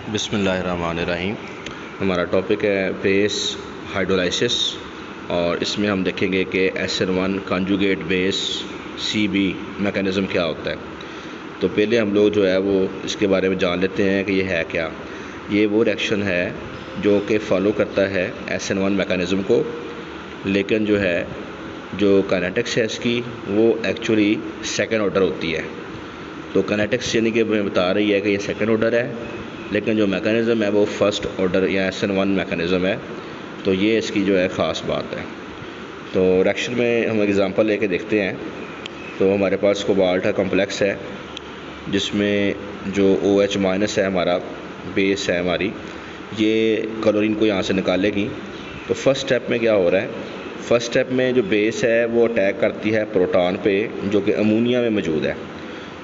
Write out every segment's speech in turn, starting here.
बिस्मिल्लाहिर्रहमानिर्रहीम। हमारा टॉपिक है बेस हाइड्रोलाइसिस और इसमें हम देखेंगे कि SN1 conjugate base CB mechanism क्या होता है। तो पहले हम लोग जो है वो इसके बारे में जान लेते हैं कि ये है क्या। ये वो रिएक्शन है जो कि फॉलो करता है SN1 मैकेनिज़्म को, लेकिन जो है जो काइनेटिक्स है इसकी वो एक्चुअली सेकेंड ऑर्डर होती है। तो काइनेटिक्स यानी कि बता रही है कि ये सेकेंड ऑर्डर है, लेकिन जो मैकेनिज़्म है वो फ़र्स्ट ऑर्डर या SN1 मैकेनिज़्म है। तो ये इसकी जो है ख़ास बात है। तो रिएक्शन में हम एग्ज़ाम्पल लेके देखते हैं। तो हमारे पास कोबाल्ट का कॉम्प्लेक्स है जिसमें जो OH माइनस है हमारा बेस है हमारी, ये क्लोरीन को यहाँ से निकालेगी। तो फर्स्ट स्टेप में क्या हो रहा है, फर्स्ट स्टेप में जो बेस है वो अटैक करती है प्रोटॉन पे जो कि अमोनिया में मौजूद है।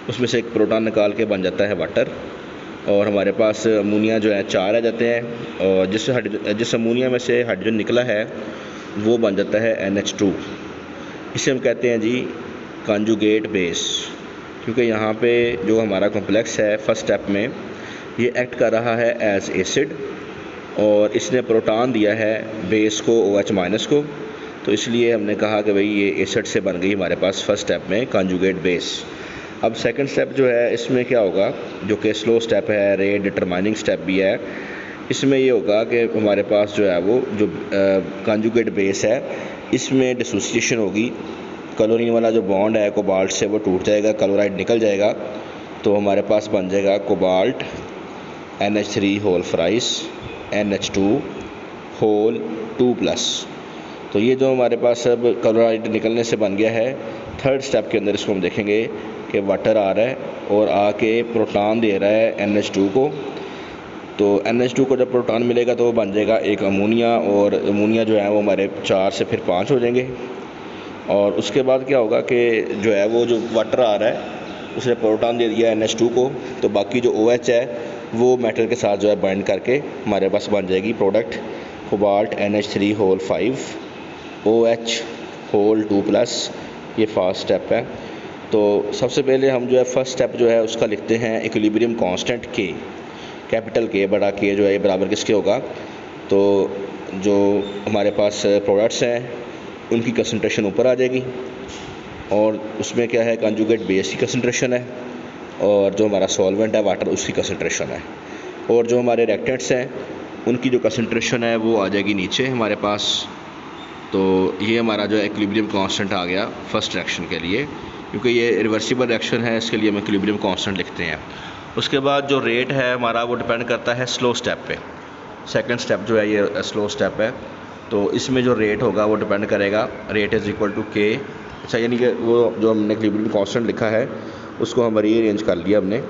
उसमें से एक प्रोटॉन निकाल के बन जाता है वाटर, और हमारे पास अमोनिया जो है 4 आ जाते हैं, और जिस अमोनिया में से हाइड्रोजन निकला है वो बन जाता है NH2। इसे हम कहते हैं जी कॉन्जुगेट बेस, क्योंकि यहाँ पे जो हमारा कॉम्प्लेक्स है फर्स्ट स्टेप में ये एक्ट कर रहा है एज एसिड, और इसने प्रोटॉन दिया है बेस को OH माइनस को। तो इसलिए हमने कहा कि भाई ये एसिड से बन गई हमारे पास फर्स्ट स्टेप में कॉन्जुगेट बेस। अब सेकंड स्टेप जो है इसमें क्या होगा, जो कि स्लो स्टेप है, रेट डिटरमाइनिंग स्टेप भी है। इसमें ये होगा कि हमारे पास जो है वो जो कॉन्जुगेट बेस है इसमें डिसोसिएशन होगी। क्लोरीन वाला जो बॉन्ड है कोबाल्ट से वो टूट जाएगा, क्लोराइड निकल जाएगा। तो हमारे पास बन जाएगा cobalt NH3 whole fries NH2 whole 2+। तो ये जो हमारे पास अब क्लोराइड निकलने से बन गया है, थर्ड स्टेप के अंदर इसको हम देखेंगे कि वाटर आ रहा है और आके प्रोटॉन दे रहा है NH2 को। तो NH2 को जब प्रोटॉन मिलेगा तो वो बन जाएगा एक अमोनिया, और अमोनिया जो है वो हमारे 4 से फिर 5 हो जाएंगे। और उसके बाद क्या होगा कि जो है वो जो वाटर आ रहा है उसने प्रोटॉन दे दिया NH2 को, तो बाकी जो OH है वो मेटल के साथ जो है बाइंड करके हमारे पास बन जाएगी product cobalt NH3 whole 5 OH whole 2+। ये फर्स्ट स्टेप है। तो सबसे पहले हम जो है फर्स्ट स्टेप जो है उसका लिखते हैं equilibrium constant K, capital K बड़ा K जो है ये बराबर किसके होगा। तो जो हमारे पास प्रोडक्ट्स हैं उनकी कंसंट्रेशन ऊपर आ जाएगी, और उसमें क्या है कॉन्जुगेट बेस की कंसंट्रेशन है, और जो हमारा सॉल्वेंट है वाटर उसकी कंसंट्रेशन है, और जो हमारे रिएक्टेंट्स हैं उनकी जो कंसंट्रेशन है वो आ जाएगी नीचे हमारे पास। तो ये हमारा जो इक्विलिब्रियम कांस्टेंट आ गया फर्स्ट रिएक्शन के लिए, क्योंकि ये रिवर्सिबल रिएक्शन है इसके लिए हम इक्विलिब्रियम कांस्टेंट लिखते हैं। उसके बाद जो रेट है हमारा वो डिपेंड करता है स्लो स्टेप पे। सेकंड स्टेप जो है ये स्लो स्टेप है, तो इसमें जो रेट होगा वो डिपेंड करेगा rate is equal to K। अच्छा, यानी कि वो जो हमने इक्विलिब्रियम कांस्टेंट लिखा है उसको हम रीअरेंज कर लिया हमने,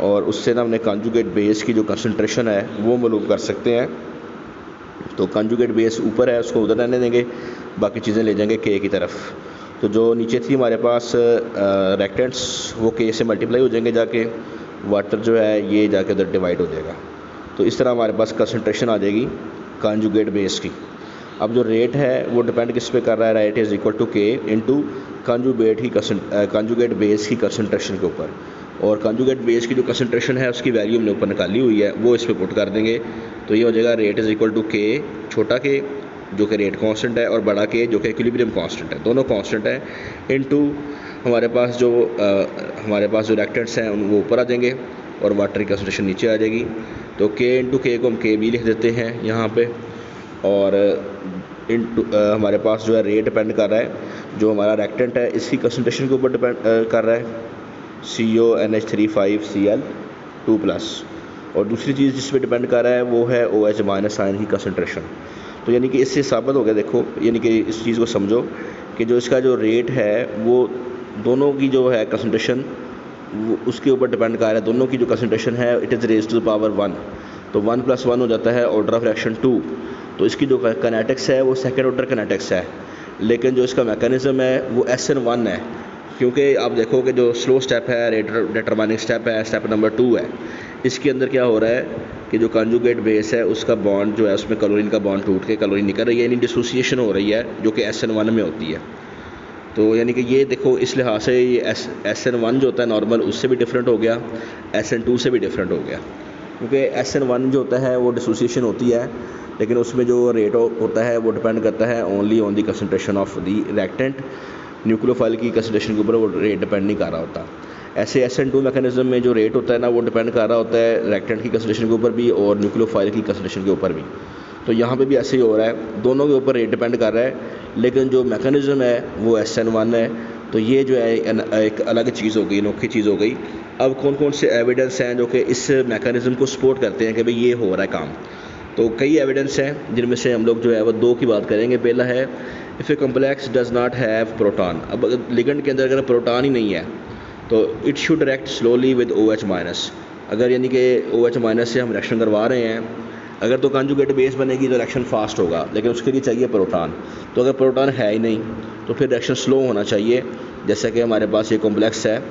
और उससे ना हमने कॉन्जुगेट बेस की जो कंसंट्रेशन है वो मालूम कर सकते हैं। तो कॉन्जुगेट बेस ऊपर है उसको उधर रहने देंगे, बाकी चीज़ें ले जाएंगे K की तरफ। तो जो नीचे थी हमारे पास रिएक्टेंट्स वो K से मल्टीप्लाई हो जाएंगे जाके, वाटर जो है ये जाके उधर डिवाइड हो जाएगा। तो इस तरह हमारे पास कंसंट्रेशन आ जाएगी कॉन्जुगेट बेस की। अब जो रेट है वो डिपेंड किस पे कर रहा है, rate is equal to K into conjugate base की कंसंट्रेशन के ऊपर, और कॉन्जुगेट बेस की जो कंसंट्रेशन है उसकी वैल्यू हमने ऊपर निकाली हुई है वो इस पर पुट कर देंगे। तो ये हो जाएगा rate is equal to K छोटा K जो कि रेट कांस्टेंट है, और बड़ा K जो कि इक्विलिब्रियम कांस्टेंट है, दोनों कांस्टेंट है, इनटू हमारे पास जो रिएक्टेंट्स हैं वो ऊपर आ जाएंगे और वाटर की कंसंट्रेशन नीचे आ जाएगी। तो K इंटू K को हम KB लिख देते हैं यहाँ पे, और हमारे पास जो है रेट डिपेंड कर रहा है जो हमारा रिएक्टेंट है इसकी कंसंट्रेशन के ऊपर डिपेंड कर रहा है CONH3 5Cl 2+, और दूसरी चीज़ जिस पे डिपेंड कर रहा है वो है OH माइनस आयन की कंसंट्रेशन। तो यानी कि इससे साबित हो गया, देखो यानी कि इस चीज़ को समझो कि जो इसका जो रेट है वो दोनों की जो है कंसंट्रेशन वो उसके ऊपर डिपेंड कर रहा है। दोनों की जो कंसंट्रेशन है it is raise to the power 1, तो 1+1 हो जाता है ऑर्डर ऑफ रिएक्शन 2। तो इसकी जो काइनेटिक्स है वो सेकेंड ऑर्डर काइनेटिक्स है, लेकिन जो इसका मैकेनिज़्म है वो SN1 है, क्योंकि आप देखो कि जो स्लो स्टेप है रेट डिटरमाइनिंग स्टेप है, स्टेप नंबर 2 है। इसके अंदर क्या हो रहा है कि जो कॉन्जुगेट बेस है उसका बॉन्ड जो है उसमें क्लोरीन का बॉन्ड टूट के क्लोरीन निकल रही है, यानी डिसोसिएशन हो रही है जो कि SN1 में होती है। तो यानी कि ये देखो इस लिहाज से ये SN1 जो होता है नॉर्मल उससे भी डिफरेंट हो गया, SN2 से भी डिफरेंट हो गया। क्योंकि SN1 जो होता है वो डिसोसिएशन होती है, लेकिन उसमें जो रेट होता है वो डिपेंड करता है only on the concentration of the reactant. Nucleophile की कंसनट्रेशन के ऊपर वो रेट डिपेंड नहीं कर रहा होता। ऐसे SN2 मैकेनिज्म में जो रेट होता है ना वो डिपेंड कर रहा होता है रिएक्टेंट की कंसनट्रेशन के ऊपर भी और न्यूक्लियोफाइल की कंसनट्रेशन के ऊपर भी। तो यहाँ पे भी ऐसे ही हो रहा है, दोनों के ऊपर रेट डिपेंड कर रहा है, लेकिन जो मैकेनिज्म है वो SN1 है। तो ये जो है एक अलग चीज़ हो गई, अनोखी चीज़ हो गई। अब कौन कौन से एविडेंस हैं जो कि इस मैकेनिज्म को सपोर्ट करते हैं कि भाई ये हो रहा है काम? तो कई एविडेंस हैं जिनमें से हम लोग जो है वो दो की बात करेंगे। पहला है if A complex does not have proton. अब लिगेंड के अंदर अगर प्रोटॉन ही नहीं है तो it should react slowly with OH-। अगर यानी कि OH- से हम रिएक्शन करवा रहे हैं, अगर तो कंजुगेट बेस बनेगी तो रिएक्शन फास्ट होगा, लेकिन उसके लिए चाहिए प्रोटॉन। तो अगर प्रोटॉन है ही नहीं तो फिर रिएक्शन स्लो होना चाहिए। जैसा कि हमारे पास ये कॉम्प्लेक्स है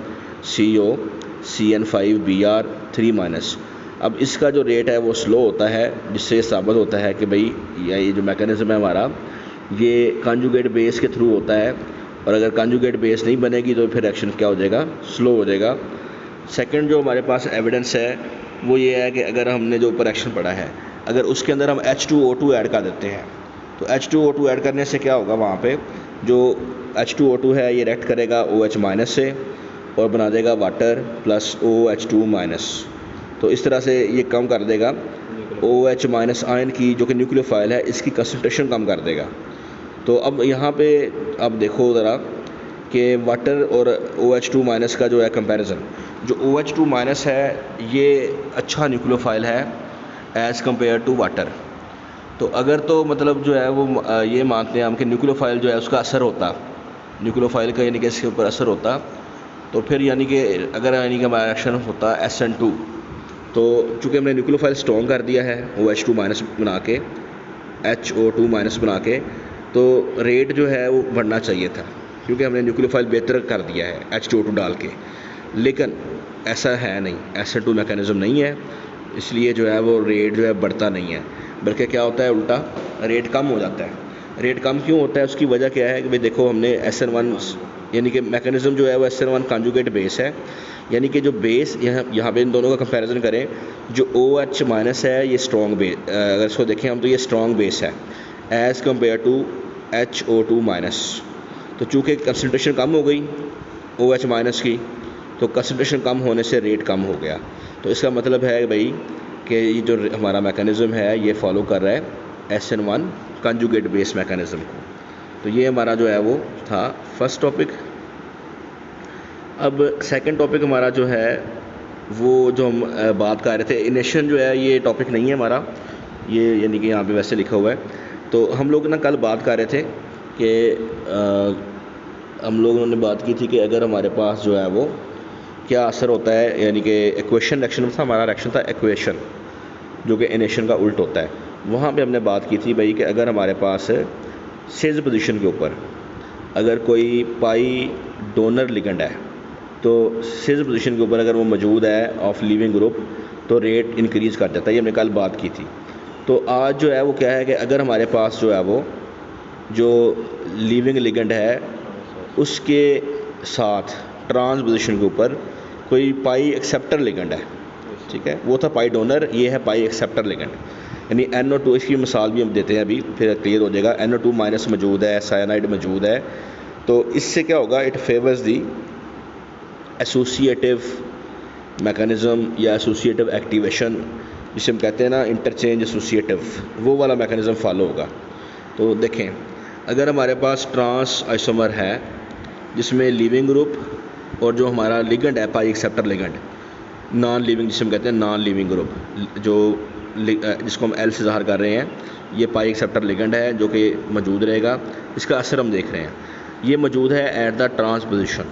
COCN5Br3-। अब इसका जो रेट है वो स्लो होता है, जिससे साबित होता है कि भाई ये जो मैकेनिज्म है हमारा ये कंजुगेट बेस के थ्रू होता है, और अगर कंजुगेट बेस नहीं बनेगी तो फिर रिएक्शन क्या हो जाएगा, स्लो हो जाएगा। सेकंड जो हमारे पास एविडेंस है वो ये है कि अगर हमने जो ऊपर रिएक्शन पढ़ा है, अगर उसके अंदर हम H2O2 ऐड कर देते हैं तो H2O2 ऐड करने से क्या होगा, वहाँ पे जो H2O2 है ये रिएक्ट करेगा OH- से और बना देगा वाटर प्लस OH2-। तो इस तरह से ये कम कर देगा OH- आयन की जो कि न्यूक्लियोफाइल है, इसकी कंसनट्रेशन कम कर देगा। तो अब यहाँ पे अब देखो ज़रा कि वाटर और OH2- का जो है कंपैरिजन, जो OH2- है ये अच्छा न्यूक्लियोफाइल है एज़ कम्पेयर टू वाटर। तो अगर तो मतलब जो है वो ये मानते हैं हम कि न्यूक्लियोफाइल जो है उसका असर होता, न्यूक्लियोफाइल का यानी कि इसके ऊपर असर होता, तो फिर यानी कि अगर यानी कि हमारा रिएक्शन होता SN2, तो चूँकि हमने न्यूक्लियोफाइल स्ट्रॉन्ग कर दिया है OH2- बना के, HO2- बना के, तो रेट जो है वो बढ़ना चाहिए था, क्योंकि हमने न्यूक्लियोफाइल बेहतर कर दिया है H2O2 डाल के। लेकिन ऐसा है नहीं, SN2 मैकेनिज्म नहीं है, इसलिए जो है वो रेट जो है बढ़ता नहीं है, बल्कि क्या होता है उल्टा, रेट कम हो जाता है। रेट कम क्यों होता है, उसकी वजह क्या है कि भाई देखो हमने SN1 यानी कि मैकेनिज्म जो है वो SN1 कंजुगेट बेस है, यानी कि जो बेस यहाँ पे इन दोनों का कंपैरिजन करें, जो OH- है ये स्ट्रॉन्ग बेस, अगर इसको देखें हम तो ये स्ट्रॉन्ग बेस है एज़ कम्पेयर टू HO2-। तो चूँकि कंसनट्रेशन कम हो गई OH- की, तो कंसनट्रेशन कम होने से रेट कम हो गया। तो इसका मतलब है भाई कि ये जो हमारा मैकेनिज्म है ये फॉलो कर रहा है SN1 कंजुगेट बेस मैकेनिज्म को। तो ये हमारा जो है वो था फर्स्ट टॉपिक। अब सेकंड टॉपिक हमारा जो है वो जो हम बात कर रहे थे, इनेशन जो है ये टॉपिक नहीं है हमारा, ये यानी कि यहाँ पे वैसे लिखा हुआ है। तो हम लोग ना कल बात कर रहे थे कि हम लोगों ने बात की थी कि अगर हमारे पास जो है वो क्या असर होता है, यानी कि एक्वेशन रिएक्शन था, हमारा रिएक्शन था एक्वेशन जो कि इनेशन का उल्ट होता है। वहाँ पे हमने बात की थी भाई कि अगर हमारे पास सिज पोजीशन के ऊपर अगर कोई पाई डोनर लिगेंड है, तो सिज पोजीशन के ऊपर अगर वो मौजूद है ऑफ लीविंग ग्रुप, तो रेट इंक्रीज़ कर देता है। ये हमने कल बात की थी। तो आज जो है वो क्या है कि अगर हमारे पास जो है वो जो लीविंग लिगेंड है उसके साथ ट्रांस पोजीशन के ऊपर कोई पाई एक्सेप्टर लिगेंड है, ठीक है, वो था पाई डोनर, ये है पाई एक्सेप्टर लिगेंड, यानी NO2। इसकी मिसाल भी हम देते हैं अभी, फिर क्लियर हो जाएगा। NO2- मौजूद है, साइनाइड मौजूद है, तो इससे क्या होगा, it favours the associative mechanism या एसोसिएटिव एक्टिवेशन, जिसे हम कहते हैं ना इंटरचेंज एसोसिएटिव, वो वाला मैकेनिज़्म फॉलो होगा। तो देखें, अगर हमारे पास ट्रांस आइसोमर है जिसमें लीविंग ग्रुप और जो हमारा लिगेंड है पाई एक्सेप्टर लिगेंड, नॉन लिविंग जिसे हम कहते हैं नॉन लिविंग ग्रुप, जो जिसको हम L से ज़ाहिर कर रहे हैं, ये पाई एक्सेप्टर लिगेंड है जो कि मौजूद रहेगा। इसका असर हम देख रहे हैं, ये मौजूद है एट द ट्रांस पोजीशन।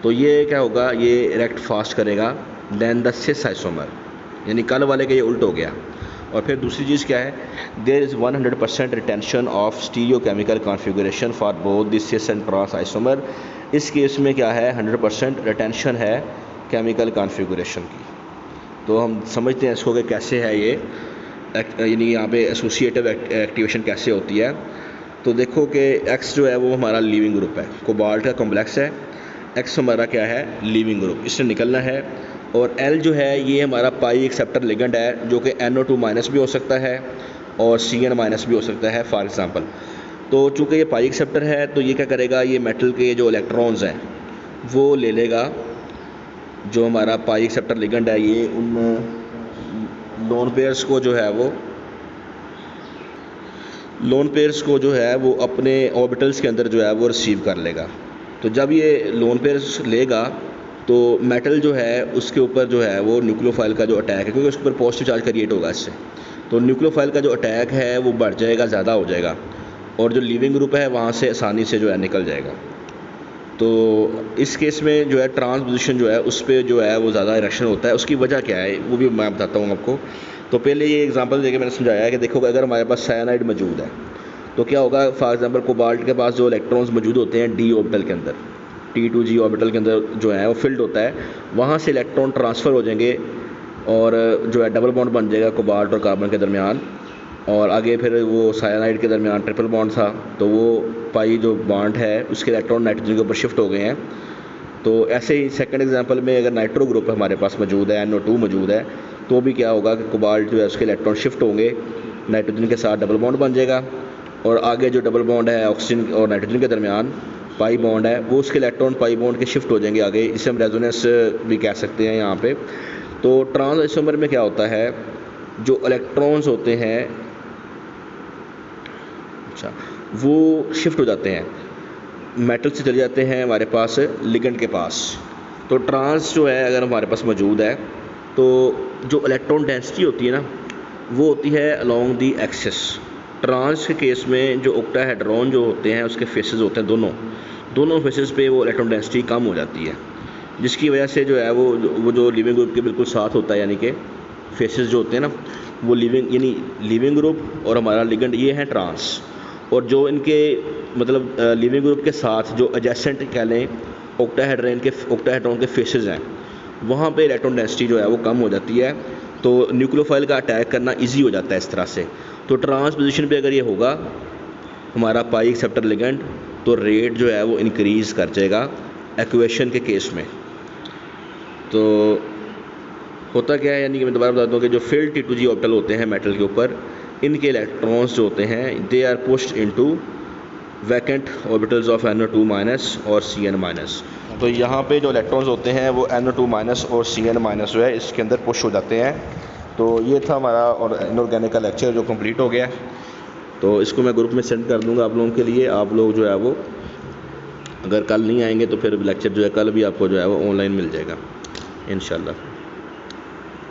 तो ये क्या होगा, ये रिएक्ट फास्ट करेगा देन द सिस आइसोमर, यानी कल वाले का ये उल्ट हो गया। और फिर दूसरी चीज़ क्या है, there is 100% retention of stereochemical configuration for both the cis and trans isomer. इस केस में क्या है, 100% रिटेंशन है केमिकल कॉन्फ़िगरेशन की। तो हम समझते हैं इसको कि कैसे है ये, यानी यहाँ पे एसोसिएटिव एक्टिवेशन कैसे होती है। तो देखो कि X जो है वो हमारा लीविंग ग्रुप है, कोबाल्ट का कॉम्प्लेक्स है, X हमारा क्या है, लीविंग ग्रुप। इससे निकलना है और L जो है ये हमारा पाई एक्सेप्टर लिगेंड है, जो कि NO2 माइनस भी हो सकता है और CN माइनस भी हो सकता है फॉर एग्ज़ाम्पल। तो चूँकि ये पाई एक्सेप्टर है तो ये क्या करेगा, ये मेटल के जो इलेक्ट्रॉन्स हैं वो ले लेगा। जो हमारा पाई एक्सेप्टर लिगेंड है ये उन लोन पेयर्स को जो है वो अपने ऑर्बिटल्स के अंदर जो है वो रिसीव कर लेगा। तो जब ये लोन पेयर्स लेगा तो मेटल जो है उसके ऊपर जो है वो न्यूक्लियोफाइल का जो अटैक है, क्योंकि उसके ऊपर पॉजिटिव चार्ज क्रिएट होगा इससे, तो न्यूक्लियोफाइल का जो अटैक है वो बढ़ जाएगा, ज़्यादा हो जाएगा, और जो लीविंग ग्रुप है वहाँ से आसानी से जो है निकल जाएगा। तो इस केस में जो है ट्रांसपोजिशन जो है उस पर जो है वो ज़्यादा रिएक्शन होता है। उसकी वजह क्या है वो भी मैं बताता हूँ आपको। तो पहले ये एग्जांपल देके मैंने समझाया है कि देखो अगर हमारे पास साइनाइड मौजूद है तो क्या होगा, फॉर एग्जांपल कोबाल्ट के पास जो इलेक्ट्रॉन्स मौजूद होते हैं डी ऑर्बिटल के अंदर, T2G ऑर्बिटल के अंदर जो है वो फिल्ड होता है, वहाँ से इलेक्ट्रॉन ट्रांसफ़र हो जाएंगे और जो है डबल बॉन्ड बन जाएगा कोबाल्ट और कार्बन के दरमियान, और आगे फिर वो साइनाइड के दरमियान ट्रिपल बॉन्ड था, तो वो पाई जो बॉन्ड है उसके इलेक्ट्रॉन नाइट्रोजन के ऊपर शिफ्ट हो गए हैं। तो ऐसे ही सेकंड एग्जांपल में अगर नाइट्रो ग्रुप हमारे पास मौजूद है, NO2 मौजूद है, तो भी क्या होगा कि कोबाल्ट जो है उसके इलेक्ट्रॉन शिफ्ट होंगे, नाइट्रोजन के साथ डबल बॉन्ड बन जाएगा, और आगे जो डबल बॉन्ड है ऑक्सीजन और नाइट्रोजन के दरमियान पाई बॉन्ड है वो उसके इलेक्ट्रॉन पाई बॉन्ड के शिफ्ट हो जाएंगे आगे, इसे हम रेजोनेंस भी कह सकते हैं यहाँ पे। तो ट्रांस आइसोमर में क्या होता है, जो इलेक्ट्रॉन्स होते हैं वो शिफ्ट हो जाते हैं, मेटल से चले जाते हैं हमारे पास लिगेंड के पास। तो ट्रांस जो है अगर हमारे पास मौजूद है तो जो इलेक्ट्रॉन डेंसिटी होती है ना वो होती है अलोंग दी एक्सिस। ट्रांस के केस में जो ऑक्टाहेड्रॉन जो होते हैं उसके फेसेस होते हैं दोनों फेसेस पे वो इलेक्ट्रॉन डेंसिटी कम हो जाती है, जिसकी वजह से जो है वो जो लिविंग ग्रुप के बिल्कुल साथ होता है, यानी कि फेसेस जो होते हैं ना वो लिविंग ग्रुप और हमारा लिगेंड ये है ट्रांस, और जो इनके मतलब लिविंग ग्रुप के साथ जो एडजेसेंट कह लें ऑक्टाहेड्रॉन के फेसेस हैं वहाँ पे इलेक्ट्रॉन डेंसिटी जो है वो कम हो जाती है, तो न्यूक्लियोफाइल का अटैक करना इजी हो जाता है इस तरह से। तो ट्रांस पोजीशन पे अगर ये होगा हमारा पाई एक्सेप्टर लिगेंड तो रेट जो है वो इंक्रीज़ कर जाएगा एक्वेशन के केस में। तो होता क्या है, यानी कि मैं दोबारा बताता हूँ कि जो फिल्ड T2G ऑर्बिटल होते हैं मेटल के ऊपर, इनके इलेक्ट्रॉन्स जो होते हैं they are pushed into vacant orbitals of NO2 minus और CN माइनस। तो यहाँ पे जो इलेक्ट्रॉन्स होते हैं वो NO2 माइनस और CN माइनस जो है इसके अंदर पुश हो जाते हैं। तो ये था हमारा और इनऑर्गेनिक का लेक्चर जो कंप्लीट हो गया। तो इसको मैं ग्रुप में सेंड कर दूँगा आप लोगों के लिए। आप लोग जो है वो अगर कल नहीं आएंगे तो फिर लेक्चर जो है कल भी आपको जो है वो ऑनलाइन मिल जाएगा इंशाल्लाह।